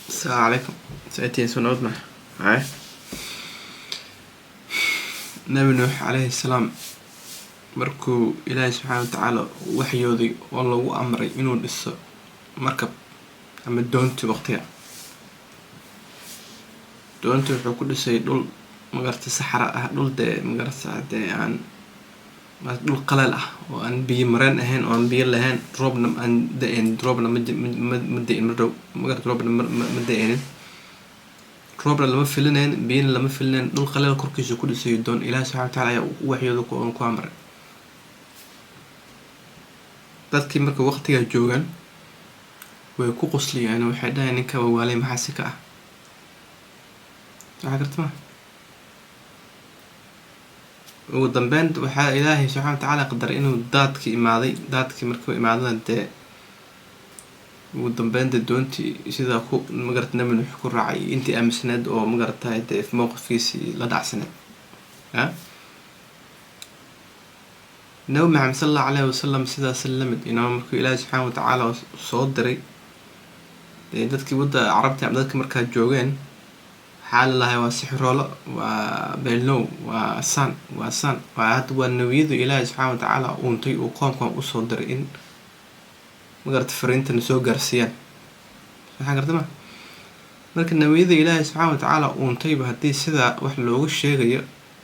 السلام عليكم. سأتي سنود مع هاي نبي نوح عليه السلام مركو إلهي سبحانه وتعالى وحيودي والله وأمري إنه لسه مركب أما دونتي وقتها دونتي وحو كل شيء دول مقرت الصحراء دول ده مقرت ده يعني دول قلالة وأن بي مرن أهين وأن بي لهين دروبنا أن دين دروبنا مد مدو مقرت دروبنا مدين روبنا لما فيلنين بين لما فيلنين دول قلالة كركيز كل شيء دون إلهي سبحانه وتعالى وحيودي كو أمري dadkii marka waqtiga joogan way ku qosliyeen waxay dhahayn ninka waalay maxaa ka ah waxa gartama ugu dambeyn waxa ilaahay subxaanahu wa ta'aala qadar inuu daadkii imaaday daadkii markuu imaadana dee ugu dambeyn doontii sida ku magarat nabi nuux ku raacay intii aaminsaneed oo magaratay dee mowqifkiisii la dhacsaneed نبي محمد صلى الله عليه وسلم سيدا سلمت إنه مركو إلهي سبحانه وتعالى صوت دري dadkii wadda carabta ama dadka markaa joogeen waxaa lalahay waa sixiroola waa beelnow waa saan waa hadda waa nabiyadu ilaahay subxaana wa tacaala uuntay uu qoomkan usoo diray in magarata fariintana soo gaarsiiyaan waxaa garta ma marka nabiyada ilaahay subxaana wa tacaala uuntayba haddii sidaa wax loogu sheegayo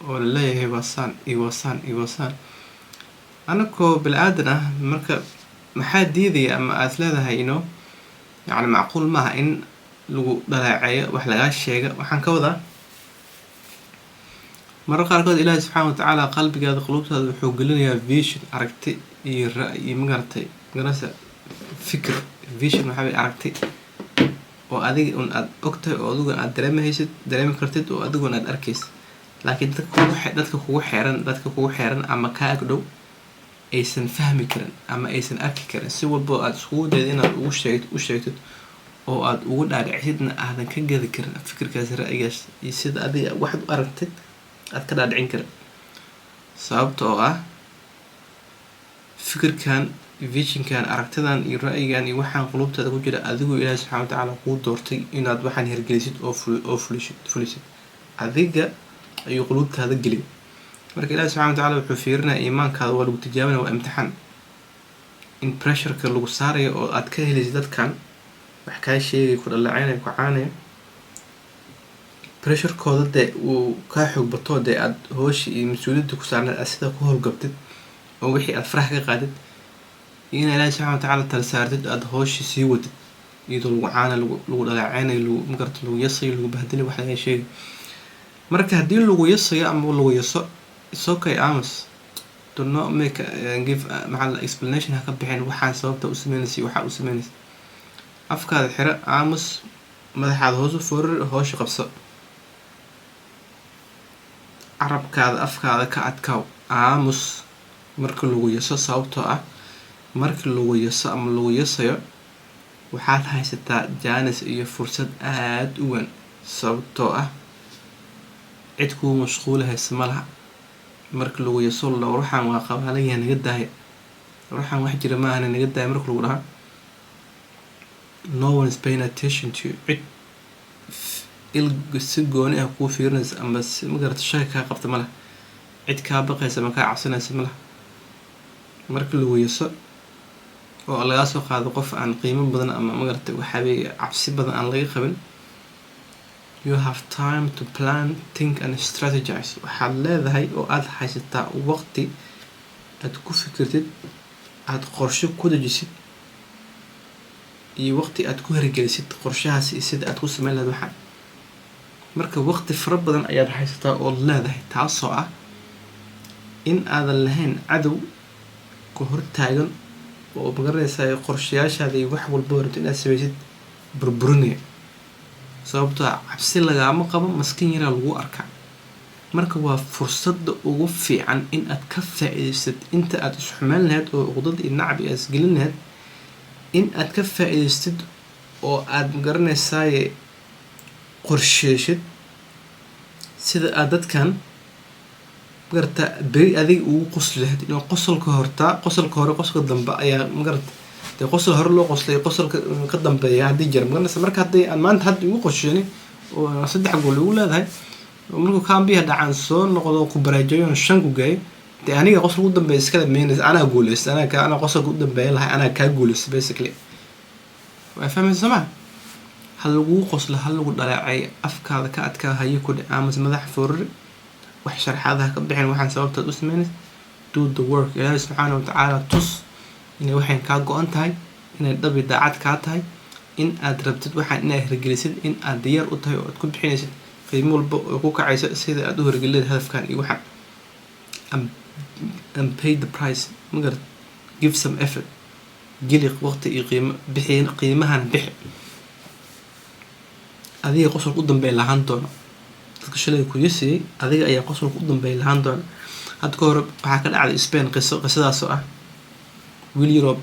oo laleeyahay waa saan iyo waa saan iyo waa saan anakoo bilaadan ah marka maxaa diidaya ama aad leedahay ino يعني معقول ما إن لو دلعية وحلا شيء وحن كوذا مرة قال قد إله سبحانه وتعالى قلبي هذا قلوب هذا حق لنا فيشن عرقتي الرأي مقرتي مقرسة فكر فيشن محبي عرقتي وأدي أن أكتر وأدوج أن درام هيست درام كرتت وأدوج أن أركيس لكن دتك هو حيران أما كأجدو aysan fahmi karin ama aysan arki karin si walba aad iskugu dayday inaad ugu sheegtid oo aad ugu dhaadhicsidna aadan ka gadi karin fikirkaas ra'yigaas iyo sida adiga waxaad u aragtid aad ka dhaadhicin karin sababtoo ah fikirkan visionkan aragtidan iyo ra'yigan iyo waxaan qulubtaada ku jira adigu ilaahay subxaana wa tacaala kuu doortay inaad waxaan hirgelisid oo fulisid adiga ayuu qulubtaada geliyay marka ilaahay subxaana wa tacaala wuxuu fiirinaya iimaankaada waa lagu tijaabinaya waa imtixaan in pressureka lagu saarayo oo aad ka helaysid dadkan wax kaa sheegay ku dhaleecaynaya ku caanaya pressurekooda dee uu kaa xoog bato dee aad hooshi iyo mas-uuliyadda ku saarneed aad sidaa ku howlgabtid oo wixii aad farax ka qaadid iyo ina ilaahay subxana wa tacaala tala saartid aad hooshi sii wadid iyadoo lagu caana lagu dhaleecaynayo lagu magarata lagu yasayo lagu bahdinayo wax laga sheegay marka haddii lagu yasayo ama lagu yaso it's okay Amos do not make give محل explanation هكذا بحين وحان سببته أسمينسي وحا أسمينسي أفكار الحراء Amos ماذا هذا هوزو فور هوش قبصة عرب كذا أفكار كأتكاو Amos مركل لو يسا سببته مركل لو يسا أم لو يسا وحال هاي ستا جانس إيه فرصة آد وين سببته عدكو مشغولة هسمالها marka lagu yeesho la ruuxan waa qabanaya naga dahay ruuxan wax jira ma ahna naga dahay marka lagu dhaha no one is paying attention to it si gooni ah ku fiirinaysa ama si magarata shay ka qabta malaha cid ka baqaysa ma ka cabsanaysa malaha marka lagu yeesho oo laga soo qaado qof aan qiimo badan ama magarata waxaabay cabsi badan aan laga qabin you have time to plan, think and strategize waxaad leedahay oo aad haysataa waqti aad ku fikirtid aad qorshe ku dejisid iyo waqti aad ku hirgelisid qorshahaas iyo sida aad ku sameyn lahayd waxaan marka waqti fara badan ayaad haysataa oo leedahay taasoo ah in aadan lahayn cadow ku hortaagan oo magaranaysa qorshayaashaada iyo wax walba rabto inaad sameysid burburinaya sababtoo cabsi lagama qabo maskiin yar lagu arkaa marka waa fursadda ugu fiican in aad ka faa'iideysatid inta aad isxumaan lahayd oo uqdad iyo nacab iyo asgelin lahayd in aad ka faa'iideysatid oo aad magaranaysaa qorsheeshid sida aad dadkan magarata beri adiga ugu qosli lahayd inuu qosolka hore qosolka dambe ayaa magarata dee qosol hore loo qoslay qosolka ka dambeeya haddii jira maganaysa marka hadday aan maanta hadda igu qosheenin oo 3 gool igu leedahay oo markuu kaambiya dhacaan soo noqdo ku baraajayo 5 ku gaay dee aniga qosolka u dambeeya iskala meenaysa anaa guuleystay anaa qosolka u dambeeya lahay anaa kaa guuleystay basically waa fahmaysaa ma hal lagu qoslo hal lagu dhaleecay afkaada ka adkaa haye ku dhacaamas madax foorri wax sharxaadaha ka bixin waxaan sababtaad u sameynaysa do the work ilaahay subxaanahu wa tacaala tus inay waxaan kaa go-an tahay inay dhabi daacad kaa tahay in aad rabtid waxaan inaad hirgelisid in aad diyaar u tahay oo aad ku bixinaysid qiimo walba oo ku kacaysa sida aad u hirgelid hadafkan iyo waxaan and pay the price magar give some effort geli waqti iyo qiimo bixin qiimahan bixi adiga qosolka u dambeeya lahaan doono dadka shalay ku yisay adiga ayaa qosolka u dambeeya lahaan doono hadda ka hor waxaa ka dhacday Spain qisadaas oo ah wiil yar oo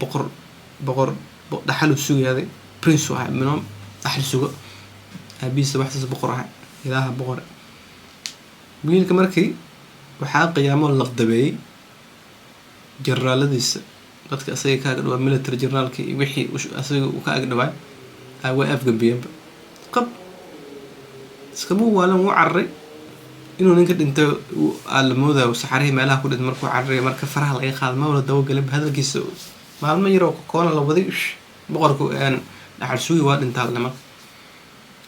boqor dhaxal u sugayay prince ah mino dhaxal sugo abiisa waxaas boqor ah ilaaha boqor wiilka markii waxaa qiyaamo laqdabeeyay generaaladiisa dadka asaga ka agdhawaa military generalki wixii asaga uu ka agdhawaa ay way afgambiyeen qab iskamu waalan uu carray inuu ninka dhintay aalmooda oo saxarihi meelaha ku dhintay markuu carray marka faraha laga qaado ma wala dawo galay hadalkiisa maalmo yar oo koona la waday boqorku aan dhaxal sugi waa dhintaa lama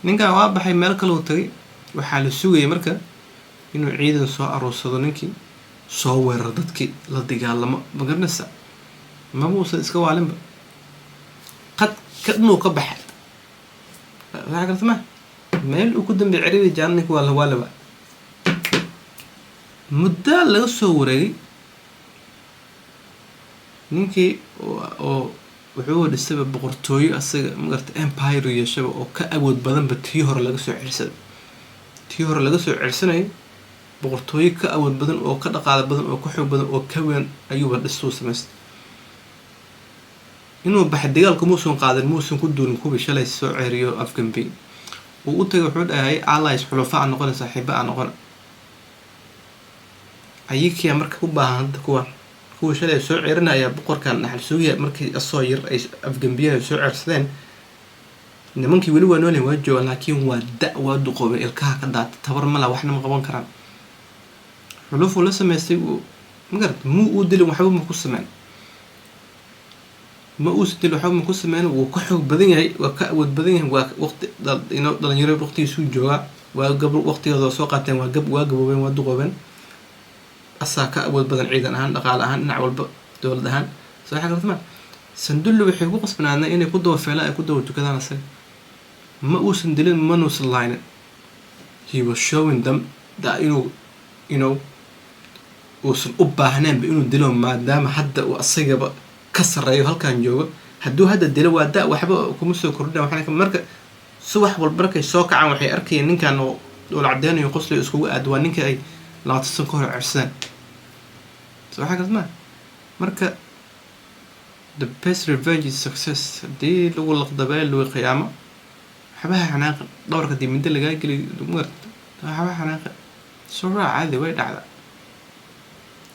ninka waa baxay meel kale uu tagay waxaa la sugayay marka inuu ciidan soo aroosado ninkii soo weerar dadkii la dagaalamo magarnaysa ma muusan iska waalinba qad ka dhanuu ka baxay waxaa gartama meel uu ku dambeeyay ciriiri jaanniku waa la waalaba muddo laga soo wareegay ninkii oo wuxuu dhistay boqortooyo asaga magarta empire yeeshaba oo ka awood badanba tii hore laga soo cirsanay boqortooyo ka awood badan oo ka dhaqaale badan oo ka xoog badan oo ka weyn ayuuba dhistuu samaystay inuu baxay dagaalku muusan qaadan muusan ku duulin kuwii shalay soo ceeriyo afgambi uu u tagay wuxuu dhahay allies xulafaa noqon saaxiiba noqon ayikii marka u baahan kuwa shalay soo ceerinaya boqorkan dhaxal sugiya markii asoo yar ay afgambiyaha soo ceersadeen nimankii weli waa noolay waa joogaan laakiin waa da'wa duqoobay ilkaha ka daata tabar mala waxna ma qaban karaan xulufu la sameystay magarad uu dilin waxba ma ku sameyn waxba ma ku sameyn wuu ka xoog badan yahay waa ka awood badan yahay waa waqti dhalinyaro waqtigiisuu joogaa waa gabal waqtigooda soo qaateen waa gaboobeen waa duqoobeen asaa ka awood badan ciidan ahaan dhaqaale ahaan dhinac walba dowlad ahaan soo xagartama sandulli waxay ku qasbanaadeen inay ku daba feelaan ay ku daba tukadaan asaga ma uusan dilin manuusan laynin he was showing them that uusan u baahneenba inuu dilo maadaama hadda uu asagaba ka sarreeyo halkan joogo hadduu hadda dilo waa da waxba kuma soo kordhin waxaan marka subax walba markay soo kacaan waxay arkayeen ninkan oo dowla cadeynayo qoslay iskugu aad waa ninka ay 20 sano ka hor cirsadeen soo xagartama marka the best revenge is success haddii lagu laqdabay lagu qiyaamo waxbaha xanaaqan dhowrka dib midda lagaa geli magarta waxbaha xanaaqan soo caadi way dhacda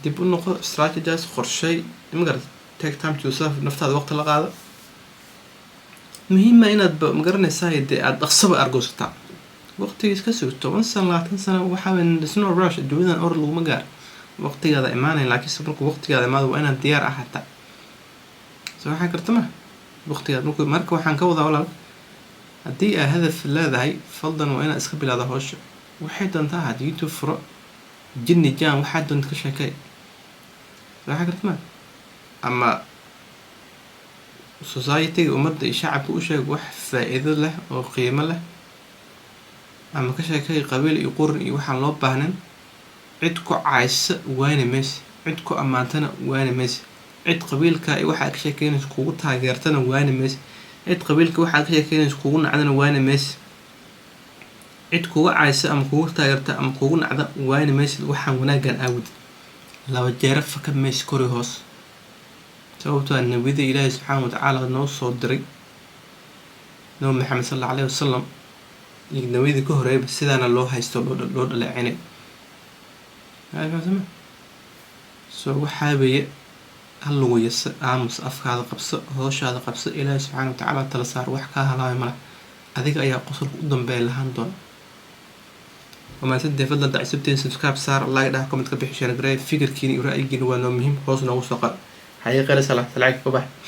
dib u noqo strategies qorshay magarta take time to yourself naftaada waqti la qaado muhiima inaad magaranaysaa dee aad dhaqsaba argoosataa waqtigiis ka sugto 1 sano 20 sano waxaa weyn there's no rush adduunyadan or laguma gaar waqtigaada imaanay laakiin markuu waqtigaada imaado waa inaad diyaar ahaataa soo waxaan kartama waqtigaada marka waxaan ka wadaa walaal haddii aad hadaf leedahay fadlan waa inaad iska bilaado hawsha waxay doontaa had YouTube furo jinni jaan waxaa doonta ka sheekay waxaan kartama ama society ummadda iyo shacabka u sheeg wax faa'iido leh oo qiimo leh ama ka sheekay qabiil iyo quran iyo waxaan loo baahnan cid ku caaysa waana mees cid ku amaantana waana mees cid qabiilka iyo waxa ka sheekeynaysa kugu taageertana waana mees cid qabiilka waxa ka sheekeynaysa kugu nacdana waana mees cid kugu caaysa ama kugu taageerta ama kugu nacda waana mees waxaan wanaagan aawid laba jeer faka mees kori hoos sababtoo ah nabiyada ilaahay subxaanahu wa tacaala noo soo diray nabi maxamed sallallahu alayhi wasallam nabiyada ka horeeyay sidaana loo haysto loo dhaleecinay soo waxaabeeye هل لو يس آمس أفكار قبص هوش هذا قبص إلى سبحانه وتعالى تلصار وحكاها لا يملا هذيك أي قصر قدام بين لهندون وما تدي فضل دع سبتين سبسكرايب صار الله يدعم كومنت كبيح شارك رأي فكر كيني ورأي جنوان مهم حوصنا وسقر حقيقة رسالة العيك وبح